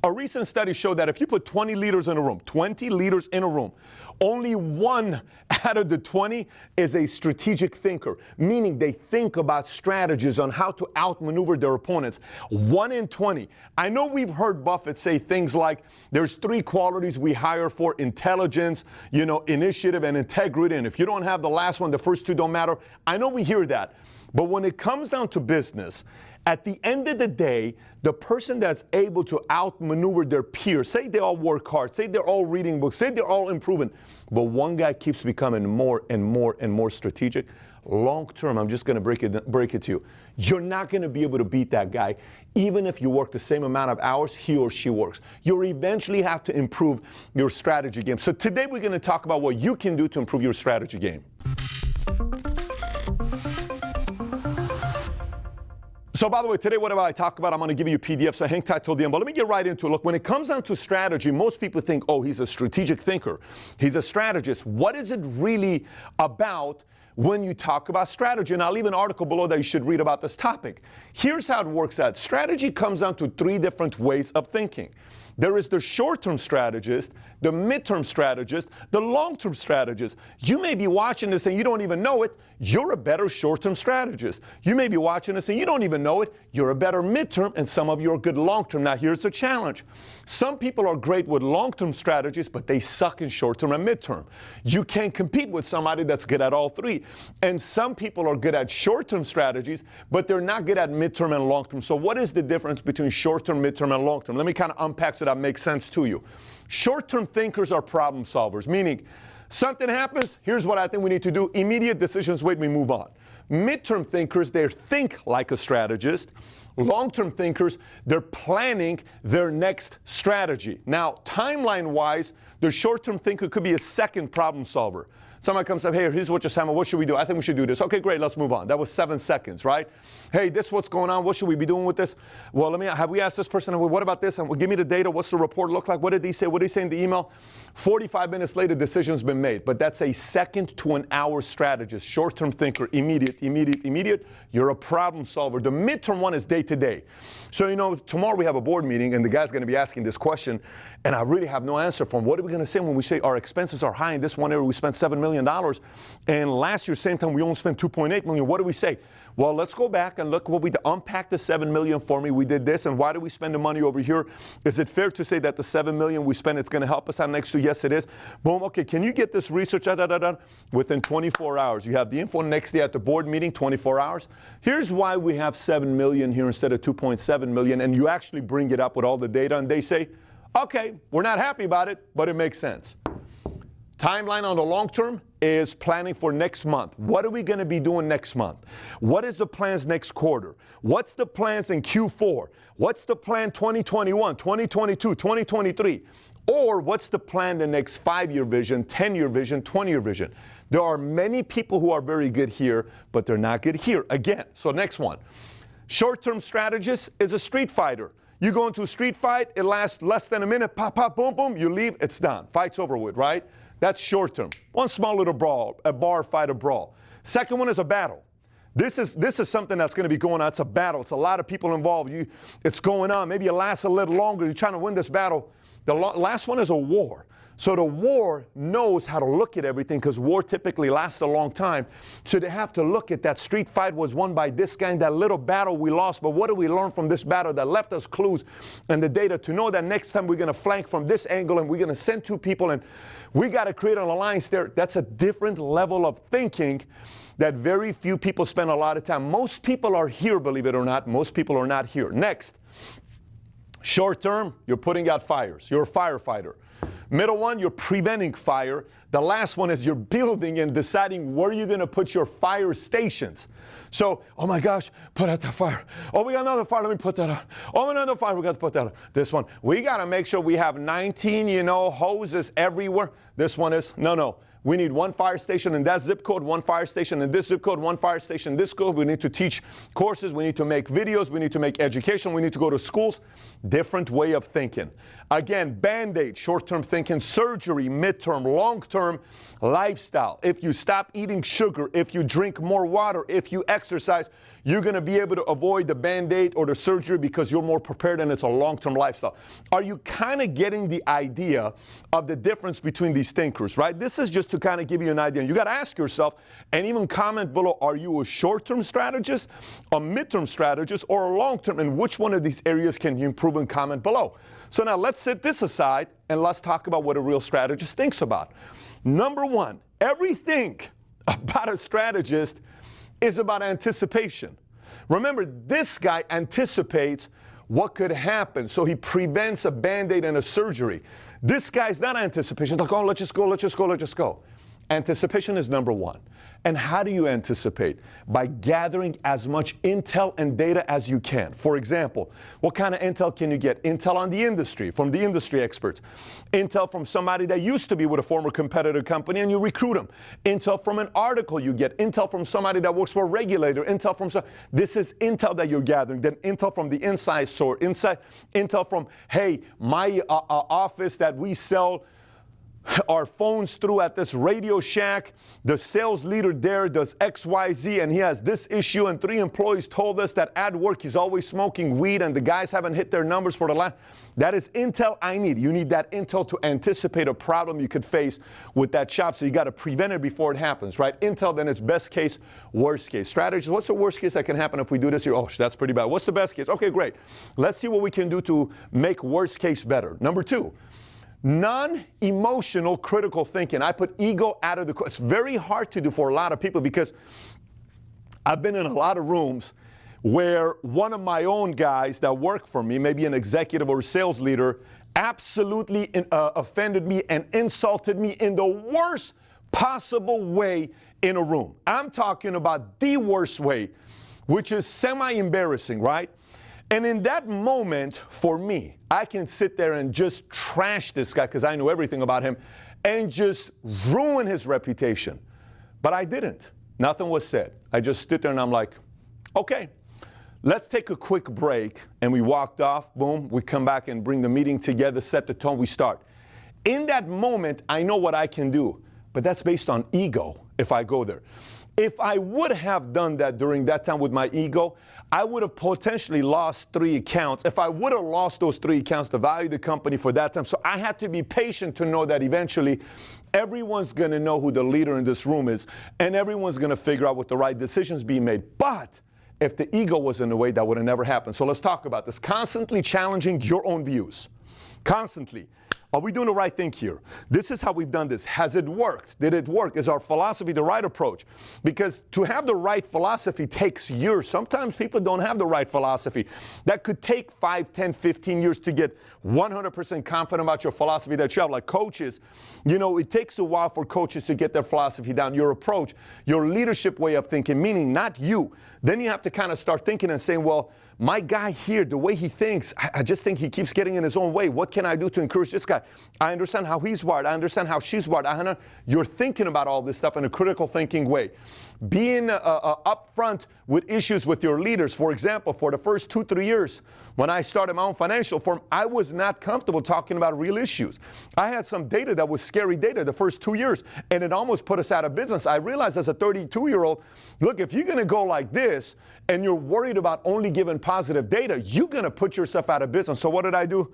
A recent study showed that if you put 20 leaders in a room, 20 leaders in a room, only one out of the 20 is a strategic thinker, meaning they think about strategies on how to outmaneuver their opponents. 1 in 20. I know we've heard Buffett say things like, there's 3 qualities we hire for: intelligence, initiative, and integrity. And if you don't have the last one, the first 2 don't matter. I know we hear that. But when it comes down to business, at the end of the day, the person that's able to outmaneuver their peers, say they all work hard, say they're all reading books, say they're all improving, but one guy keeps becoming more and more and more strategic, long term, I'm just going to break it to you, you're not going to be able to beat that guy, even if you work the same amount of hours he or she works. You'll eventually have to improve your strategy game. So today we're going to talk about what you can do to improve your strategy game. So by the way, today, whatever I talk about, I'm going to give you a PDF, so hang tight till the end. But let me get right into it. Look, when it comes down to strategy, most people think, oh, he's a strategic thinker. He's a strategist. What is it really about when you talk about strategy? And I'll leave an article below that you should read about this topic. Here's how it works out. Strategy comes down to 3 different ways of thinking. There is the short-term strategist, the mid-term strategist, the long-term strategist. You may be watching this and you don't even know it. You're a better short-term strategist. You may be watching this and you don't even know it. You're a better mid-term, and some of you are good long-term. Now, here's the challenge. Some people are great with long-term strategies, but they suck in short-term and mid-term. You can't compete with somebody that's good at all 3. And some people are good at short-term strategies, but they're not good at mid-term and long-term. So what is the difference between short-term, mid-term, and long-term? Let me kind of unpack so that makes sense to you. Short-term thinkers are problem solvers, meaning something happens, here's what I think we need to do, immediate decisions, wait, we move on. Mid-term thinkers, they think like a strategist. Long-term thinkers, they're planning their next strategy. Now, timeline-wise, the short-term thinker could be a second problem solver. Somebody comes up, hey, here's what you're saying, what should we do? I think we should do this. Okay, great, let's move on. That was 7 seconds, right? Hey, this is what's going on. What should we be doing with this? Well, have we asked this person, well, what about this? And give me the data. What's the report look like? What did he say? What did he say in the email? 45 minutes later, decision's been made. But that's a second to an hour strategist. Short-term thinker, immediate. You're a problem solver. The mid-term one is day-to-day. So, tomorrow we have a board meeting, and the guy's going to be asking this question, and I really have no answer for him. What are we going to say when we say our expenses are high? In this one area, we spent $7 million, and last year, same time, we only spent $2.8 million. What do we say? Well, let's go back and look what we unpack the $7 million for me. We did this, and why do we spend the money over here? Is it fair to say that the $7 million we spent, it's going to help us out next to? Yes, it is. Boom. Okay, can you get this research within 24 hours? You have the info next day at the board meeting, 24 hours. Here's why we have $7 million here instead of $2.7 million, and you actually bring it up with all the data, and they say, okay, we're not happy about it, but it makes sense. Timeline on the long term is planning for next month. What are we going to be doing next month? What is the plans next quarter? What's the plans in Q4? What's the plan 2021, 2022, 2023? Or what's the plan the next 5-year vision, 10-year vision, 20-year vision? There are many people who are very good here, but they're not good here. Again, so next one. Short-term strategist is a street fighter. You go into a street fight, it lasts less than a minute, pop, pop, boom, boom, you leave, it's done. Fight's over with, right? That's short term. One small little brawl, a bar fight, a brawl. Second one is a battle. This is something that's going to be going on. It's a battle. It's a lot of people involved. It's going on. Maybe it lasts a little longer. You're trying to win this battle. The last one is a war. So the war knows how to look at everything, because war typically lasts a long time. So they have to look at that street fight was won by this guy, and that little battle we lost. But what do we learn from this battle that left us clues and the data to know that next time we're going to flank from this angle and we're going to send 2 people and we got to create an alliance there. That's a different level of thinking that very few people spend a lot of time. Most people are here, believe it or not. Most people are not here. Next, short term, you're putting out fires. You're a firefighter. Middle one, you're preventing fire. The last one is you're building and deciding where you're going to put your fire stations. So, oh my gosh, put out that fire. Oh, we got another fire, let me put that out. Oh, another fire, we got to put that out. This one, we got to make sure we have 19, hoses everywhere. This one is, no. We need one fire station in that zip code, one fire station in this zip code, one fire station in this code. We need to teach courses. We need to make videos. We need to make education. We need to go to schools. Different way of thinking. Again, Band-Aid, short-term thinking, surgery, mid-term, long-term, lifestyle. If you stop eating sugar, if you drink more water, if you exercise, you're going to be able to avoid the Band-Aid or the surgery because you're more prepared and it's a long-term lifestyle. Are you kind of getting the idea of the difference between these thinkers, right? This is just to kind of give you an idea. And you got to ask yourself, and even comment below, are you a short-term strategist, a mid-term strategist, or a long-term? And which one of these areas can you improve? And comment below. So now let's set this aside and let's talk about what a real strategist thinks about. Number one, everything about a strategist is about anticipation. Remember, this guy anticipates what could happen, so he prevents a Band-Aid and a surgery. This guy's not anticipation. It's like, oh, let's just go, let's just go, let's just go. Anticipation is number one. And how do you anticipate? By gathering as much intel and data as you can. For example, what kind of intel can you get? Intel on the industry, from the industry experts. Intel from somebody that used to be with a former competitor company and you recruit them. Intel from an article you get. Intel from somebody that works for a regulator. Intel from this is intel that you're gathering. Then intel from the inside source. Intel from, hey, my office that we sell our phones through at this Radio Shack, the sales leader there does XYZ and he has this issue, and 3 employees told us that at work he's always smoking weed and the guys haven't hit their numbers for the last. That is intel I need. You need that intel to anticipate a problem you could face with that shop, so you got to prevent it before it happens, right? Intel, then it's best case, worst case. Strategies, what's the worst case that can happen if we do this here? Oh, that's pretty bad. What's the best case? Okay, great. Let's see what we can do to make worst case better. Number 2. Non-emotional critical thinking. I put ego out of the question. It's very hard to do for a lot of people because I've been in a lot of rooms where one of my own guys that work for me, maybe an executive or a sales leader, absolutely offended me and insulted me in the worst possible way in a room. I'm talking about the worst way, which is semi-embarrassing, right? And in that moment, for me, I can sit there and just trash this guy because I know everything about him and just ruin his reputation. But I didn't. Nothing was said. I just stood there and I'm like, okay, let's take a quick break. And we walked off, boom, we come back and bring the meeting together, set the tone, we start. In that moment, I know what I can do, but that's based on ego if I go there. If I would have done that during that time with my ego, I would have potentially lost 3 accounts. If I would have lost those 3 accounts, the value of the company for that time. So I had to be patient to know that eventually everyone's going to know who the leader in this room is, and everyone's going to figure out what the right decisions being made. But if the ego was in the way, that would have never happened. So let's talk about this. Constantly challenging your own views. Constantly. Are we doing the right thing here? This is how we've done this. Has it worked? Did it work? Is our philosophy the right approach? Because to have the right philosophy takes years. Sometimes people don't have the right philosophy. That could take 5, 10, 15 years to get 100% confident about your philosophy that you have. Like coaches, you know, it takes a while for coaches to get their philosophy down, your approach, your leadership way of thinking, meaning not you. Then you have to kind of start thinking and saying, well, my guy here, the way he thinks, I just think he keeps getting in his own way. What can I do to encourage this guy? I understand how he's wired. I understand how she's wired. You're thinking about all this stuff in a critical thinking way. Being upfront with issues with your leaders. For example, for the first 2-3 years, when I started my own financial firm, I was not comfortable talking about real issues. I had some data that was scary data the first 2 years, and it almost put us out of business. I realized as a 32-year-old, look, if you're going to go like this and you're worried about only giving positive data, you're going to put yourself out of business. So what did I do?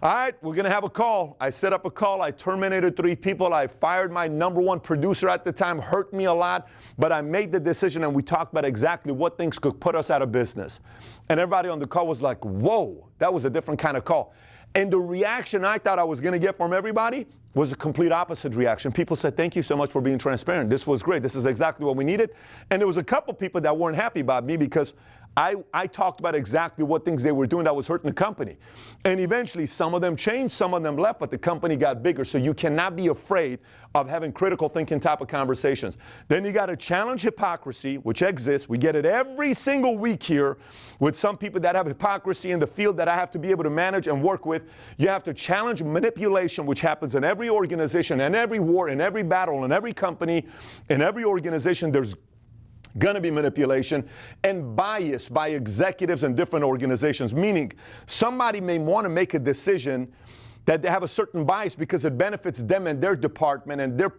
All right, we're going to have a call. I set up a call. I terminated 3 people. I fired my number 1 producer at the time. Hurt me a lot, but I made the decision, and we talked about exactly what things could put us out of business. And everybody on the call was like, whoa, that was a different kind of call. And the reaction I thought I was going to get from everybody was a complete opposite reaction. People said, thank you so much for being transparent. This was great. This is exactly what we needed. And there was a couple people that weren't happy about me because I talked about exactly what things they were doing that was hurting the company. And eventually, some of them changed, some of them left, but the company got bigger. So you cannot be afraid of having critical thinking type of conversations. Then you got to challenge hypocrisy, which exists. We get it every single week here with some people that have hypocrisy in the field that I have to be able to manage and work with. You have to challenge manipulation, which happens in every organization, in every war, in every battle, in every company, in every organization. There's going to be manipulation and bias by executives in different organizations, meaning somebody may want to make a decision that they have a certain bias because it benefits them and their department and their,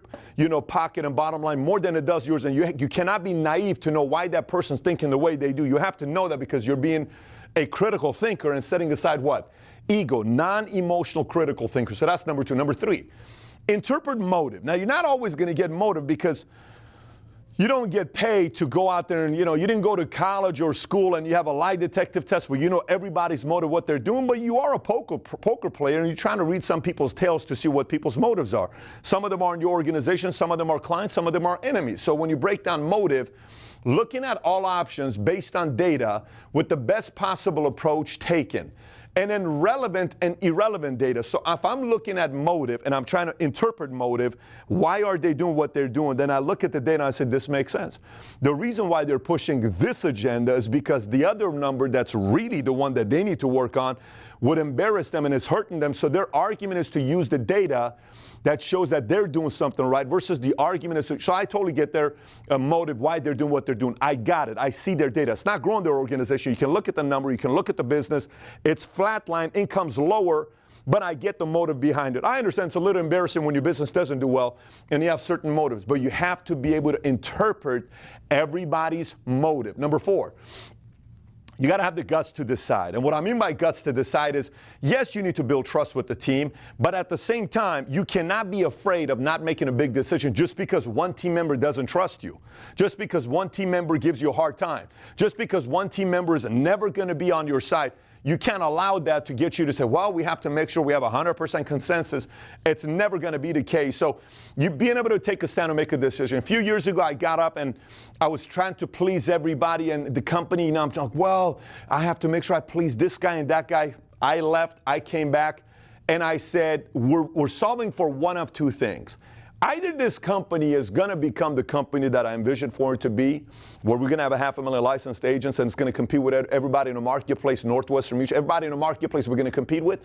pocket and bottom line more than it does yours. And you cannot be naive to know why that person's thinking the way they do. You have to know that because you're being a critical thinker and setting aside what? Ego, non-emotional critical thinker. So that's number 2. Number 3, interpret motive. Now, you're not always going to get motive because you don't get paid to go out there and, you didn't go to college or school and you have a lie detective test where you know everybody's motive, what they're doing, but you are a poker player and you're trying to read some people's tales to see what people's motives are. Some of them are in your organization, some of them are clients, some of them are enemies. So when you break down motive, looking at all options based on data with the best possible approach taken. And then relevant and irrelevant data. So if I'm looking at motive and I'm trying to interpret motive, why are they doing what they're doing? Then I look at the data and I say, this makes sense. The reason why they're pushing this agenda is because the other number that's really the one that they need to work on would embarrass them and is hurting them. So their argument is to use the data that shows that they're doing something right versus the argument is to, so I totally get their motive, why they're doing what they're doing. I got it. I see their data. It's not growing their organization. You can look at the number. You can look at the business. It's flatline. Income's lower, but I get the motive behind it. I understand it's a little embarrassing when your business doesn't do well and you have certain motives, but you have to be able to interpret everybody's motive. Number 4. You got to have the guts to decide. And what I mean by guts to decide is, yes, you need to build trust with the team, but at the same time, you cannot be afraid of not making a big decision just because one team member doesn't trust you, just because one team member gives you a hard time, just because one team member is never going to be on your side. You can't allow that to get you to say, well, we have to make sure we have 100% consensus. It's never going to be the case. So you being able to take a stand and make a decision. A few years ago, I got up and I was trying to please everybody and the company. I'm like, well, I have to make sure I please this guy and that guy. I left, I came back, and I said, we're solving for one of 2 things. Either this company is going to become the company that I envisioned for it to be, where we're going to have 500,000 licensed agents and it's going to compete with everybody in the marketplace, Northwestern Mutual, everybody in the marketplace we're going to compete with,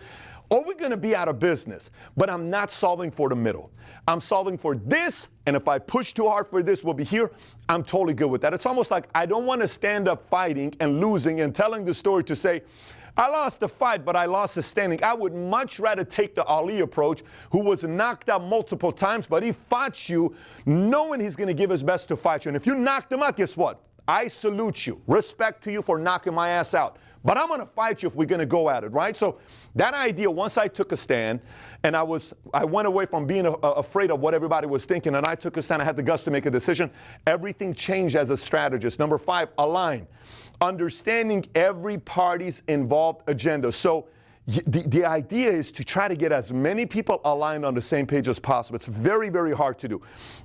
or we're going to be out of business. But I'm not solving for the middle. I'm solving for this, and if I push too hard for this, we'll be here. I'm totally good with that. It's almost like I don't want to stand up fighting and losing and telling the story to say, I lost the fight, but I lost the standing. I would much rather take the Ali approach, who was knocked out multiple times, but he fought you knowing he's going to give his best to fight you. And if you knocked him out, guess what? I salute you. Respect to you for knocking my ass out. But I'm going to fight you if we're going to go at it, right? So that idea, once I took a stand, and I went away from being afraid of what everybody was thinking, and I took a stand, I had the guts to make a decision, everything changed as a strategist. Number 5, align. Understanding every party's involved agenda. So the idea is to try to get as many people aligned on the same page as possible. It's very, very hard to do.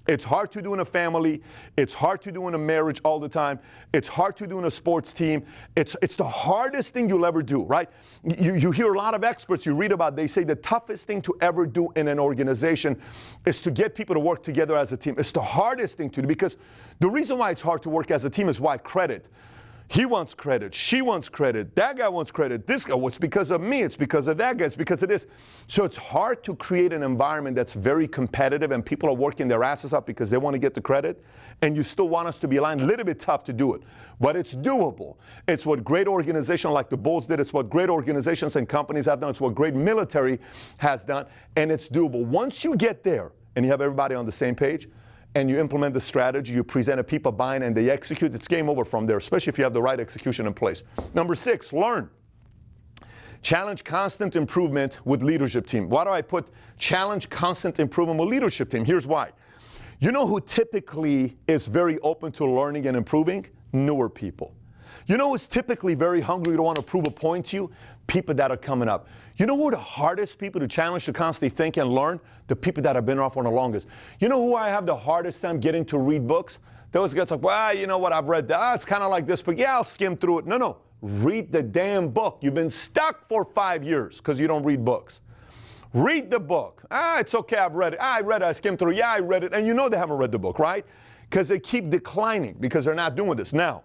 It's hard to do in a family. It's hard to do in a marriage all the time. It's hard to do in a sports team. It's the hardest thing you'll ever do, right? You hear a lot of experts you read about, they say the toughest thing to ever do in an organization is to get people to work together as a team. It's the hardest thing to do because the reason why it's hard to work as a team is why? Credit. He wants credit. She wants credit. That guy wants credit. This guy, well, it's because of me. It's because of that guy. It's because of this. So it's hard to create an environment that's very competitive and people are working their asses off because they want to get the credit. And you still want us to be aligned. A little bit tough to do it. But it's doable. It's what great organizations like the Bulls did. It's what great organizations and companies have done. It's what great military has done. And it's doable. Once you get there and you have everybody on the same page, and you implement the strategy, you present it, people buying, and they execute, it's game over from there, especially if you have the right execution in place. Number 6, learn. Challenge constant improvement with leadership team. Why do I put challenge constant improvement with leadership team? Here's why. You know who typically is very open to learning and improving? Newer people. You know who's typically very hungry to want to prove a point to you? People that are coming up. You know who are the hardest people to challenge to constantly think and learn? The people that have been around for the longest. You know who I have the hardest time getting to read books? Those guys like, well, you know what, I've read that. It's kind of like this book. Yeah, I'll skim through it. No. Read the damn book. You've been stuck for 5 years because you don't read books. Read the book. It's okay, I've read it. I read it, I skimmed through it. Yeah, I read it. And you know they haven't read the book, right? Because they keep declining because they're not doing this. Now,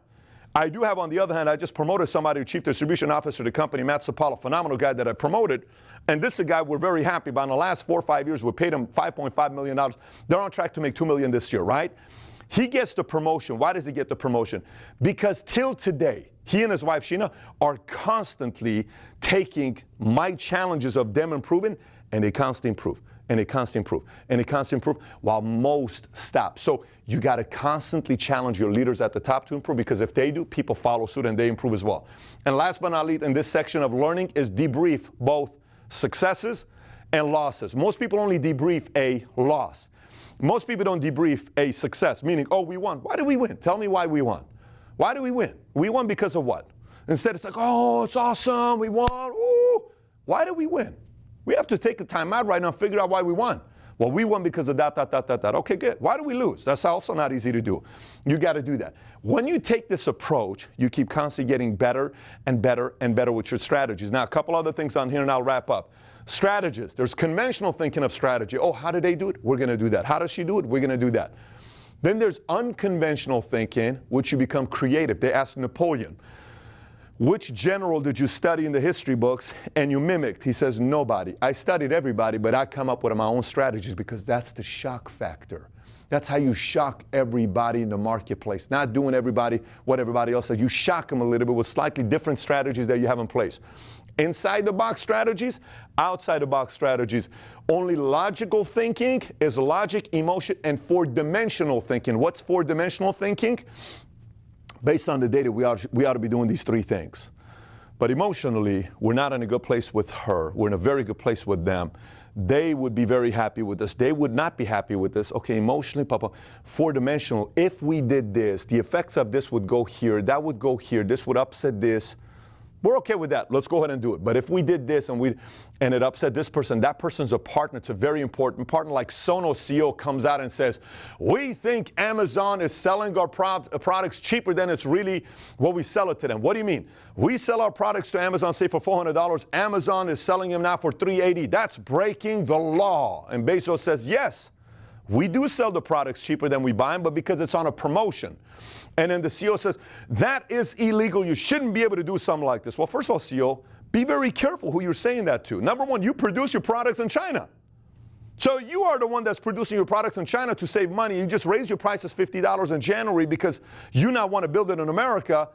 I do have, on the other hand, I just promoted somebody to Chief Distribution Officer of the company, Matt Sapala, phenomenal guy that I promoted. And this is a guy we're very happy about. In the last 4 or 5 years, we paid him $5.5 million. They're on track to make $2 million this year, right? He gets the promotion. Why does he get the promotion? Because till today, he and his wife, Sheena, are constantly taking my challenges of them improving, and they constantly improve, and they constantly improve, and they constantly improve, while most stop. So you got to constantly challenge your leaders at the top to improve, because if they do, people follow suit and they improve as well. And last but not least, in this section of learning is debrief both successes and losses. Most people only debrief a loss. Most people don't debrief a success, meaning, oh, we won. Why did we win? Tell me why we won. Why did we win? We won because of what? Instead, it's like, oh, it's awesome, we won. Ooh. Why did we win? We have to take a time out right now and figure out why we won. Well, we won because of that. Okay, good. Why do we lose? That's also not easy to do. You got to do that. When you take this approach, you keep constantly getting better and better and better with your strategies. Now, a couple other things on here and I'll wrap up. Strategists. There's conventional thinking of strategy. Oh, how did they do it? We're going to do that. How does she do it? We're going to do that. Then there's unconventional thinking, which you become creative. They asked Napoleon, which general did you study in the history books and you mimicked? He says, nobody. I studied everybody, but I come up with my own strategies because that's the shock factor. That's how you shock everybody in the marketplace. Not doing what everybody else says. You shock them a little bit with slightly different strategies that you have in place. Inside the box strategies, outside the box strategies. Only logical thinking is logic, emotion, and four-dimensional thinking. What's four-dimensional thinking? Based on the data, we ought to be doing these three things. But emotionally, we're not in a good place with her. We're in a very good place with them. They would be very happy with us. They would not be happy with this. Okay, emotionally, Papa, four-dimensional. If we did this, the effects of this would go here, that would go here, this would upset this. We're okay with that. Let's go ahead and do it. But if we did this and it upset this person, that person's a partner. It's a very important partner. Like Sonos CEO comes out and says, we think Amazon is selling our products cheaper than it's really what we sell it to them. What do you mean? We sell our products to Amazon, say for $400. Amazon is selling them now for $380. That's breaking the law. And Bezos says, yes, we do sell the products cheaper than we buy them, but because it's on a promotion. And then the CEO says, that is illegal. You shouldn't be able to do something like this. Well, first of all, CEO, be very careful who you're saying that to. Number one, you produce your products in China. So you are the one that's producing your products in China to save money. You just raise your prices $50 in January because you now want to build it in America.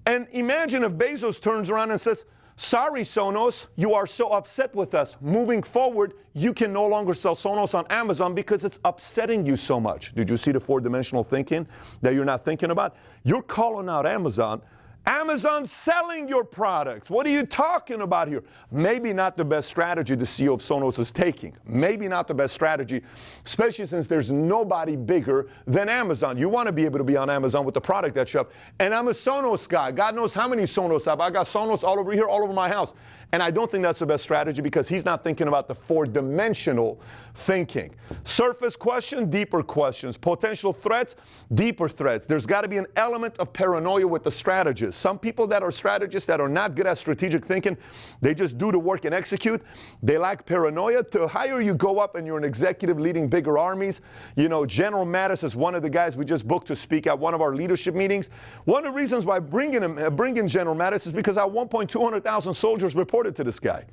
And imagine if Bezos turns around and says, sorry, Sonos, you are so upset with us. Moving forward, you can no longer sell Sonos on Amazon because it's upsetting you so much. Did you see the four-dimensional thinking that you're not thinking about? You're calling out Amazon. Amazon's selling your products. What are you talking about here? Maybe not the best strategy the CEO of Sonos is taking. Maybe not the best strategy, especially since there's nobody bigger than Amazon. You want to be able to be on Amazon with the product that you have. And I'm a Sonos guy. God knows how many Sonos I have. I got Sonos all over here, all over my house. And I don't think that's the best strategy because he's not thinking about the four-dimensional thinking. Surface question, deeper questions. Potential threats, deeper threats. There's got to be an element of paranoia with the strategist. Some people that are strategists that are not good at strategic thinking, they just do the work and execute. They lack paranoia. The higher you go up and you're an executive leading bigger armies, you know, General Mattis is one of the guys we just booked to speak at one of our leadership meetings. One of the reasons why bringing General Mattis is because at one point 200,000 soldiers reported to this guy.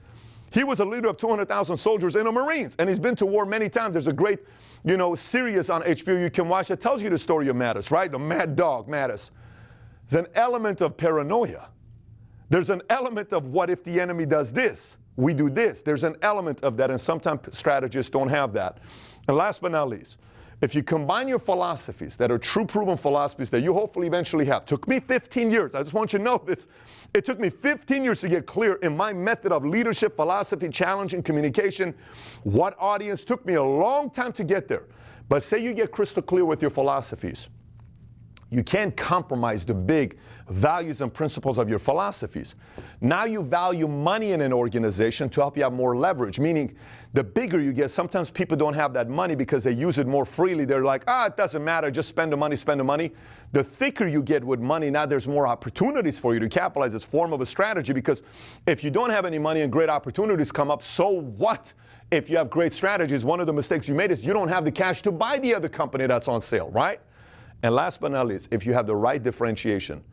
He was a leader of 200,000 soldiers in the Marines, and he's been to war many times. There's a great, series on HBO you can watch that tells you the story of Mattis, right? The mad dog, Mattis. There's an element of paranoia. There's an element of what if the enemy does this? We do this. There's an element of that, and sometimes strategists don't have that. And last but not least, if you combine your philosophies that are true proven philosophies that you hopefully eventually have. Took me 15 years. I just want you to know this. It took me 15 years to get clear in my method of leadership, philosophy, challenging, communication. What audience took me a long time to get there. But say you get crystal clear with your philosophies. You can't compromise the big values and principles of your philosophies. Now you value money in an organization to help you have more leverage, meaning the bigger you get, sometimes people don't have that money because they use it more freely. They're like, it doesn't matter, just spend the money, spend the money. The thicker you get with money, now there's more opportunities for you to capitalize. It's a form of a strategy because if you don't have any money and great opportunities come up, so what? If you have great strategies, one of the mistakes you made is you don't have the cash to buy the other company that's on sale, right? And last but not least, if you have the right differentiation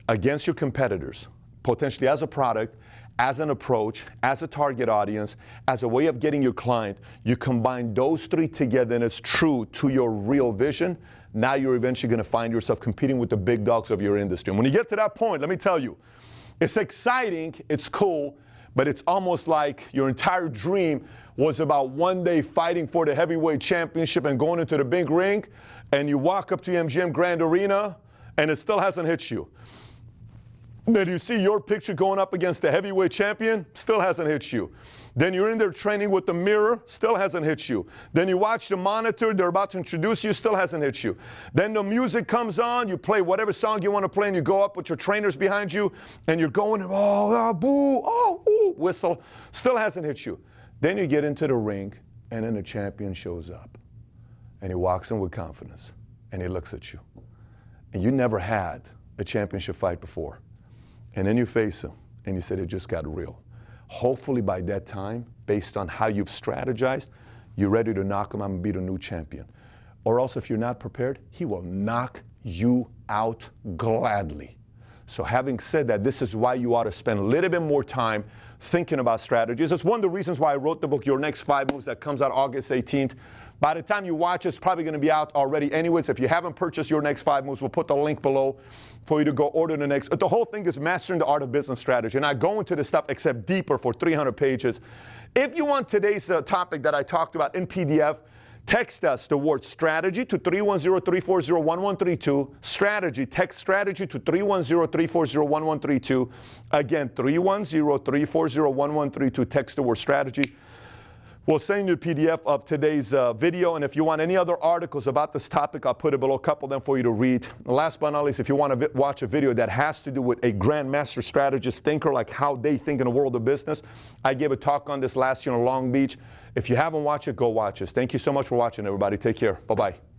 against your competitors, potentially as a product, as an approach, as a target audience, as a way of getting your client, you combine those three together and it's true to your real vision, now you're eventually going to find yourself competing with the big dogs of your industry. And when you get to that point, let me tell you, it's exciting, it's cool, but it's almost like your entire dream was about one day fighting for the heavyweight championship and going into the big ring, and you walk up to MGM Grand Arena, and it still hasn't hit you. Then you see your picture going up against the heavyweight champion, still hasn't hit you. Then you're in there training with the mirror, still hasn't hit you. Then you watch the monitor, they're about to introduce you, still hasn't hit you. Then the music comes on, you play whatever song you want to play, and you go up with your trainers behind you, and you're going, boo, ooh, whistle, still hasn't hit you. Then you get into the ring, and then the champion shows up. And he walks in with confidence, and he looks at you. And you never had a championship fight before. And then you face him, and you said it just got real. Hopefully by that time, based on how you've strategized, you're ready to knock him out and beat a new champion. Or else if you're not prepared, he will knock you out gladly. So having said that, this is why you ought to spend a little bit more time thinking about strategies. It's one of the reasons why I wrote the book, Your Next 5 Moves, that comes out August 18th. By the time you watch it, it's probably going to be out already anyways. If you haven't purchased Your Next 5 Moves, we'll put the link below for you to go order the next. The whole thing is Mastering the Art of Business Strategy. And I go into this stuff except deeper for 300 pages. If you want today's topic that I talked about in PDF, text us the word strategy to 310-340-1132. Strategy, text strategy to 310-340-1132. Again, 310-340-1132. Text the word strategy. We'll send you a PDF of today's video, and if you want any other articles about this topic, I'll put it below, a couple of them for you to read. And last but not least, if you want to watch a video that has to do with a grandmaster strategist thinker, like how they think in the world of business, I gave a talk on this last year in Long Beach. If you haven't watched it, go watch this. Thank you so much for watching, everybody. Take care. Bye-bye.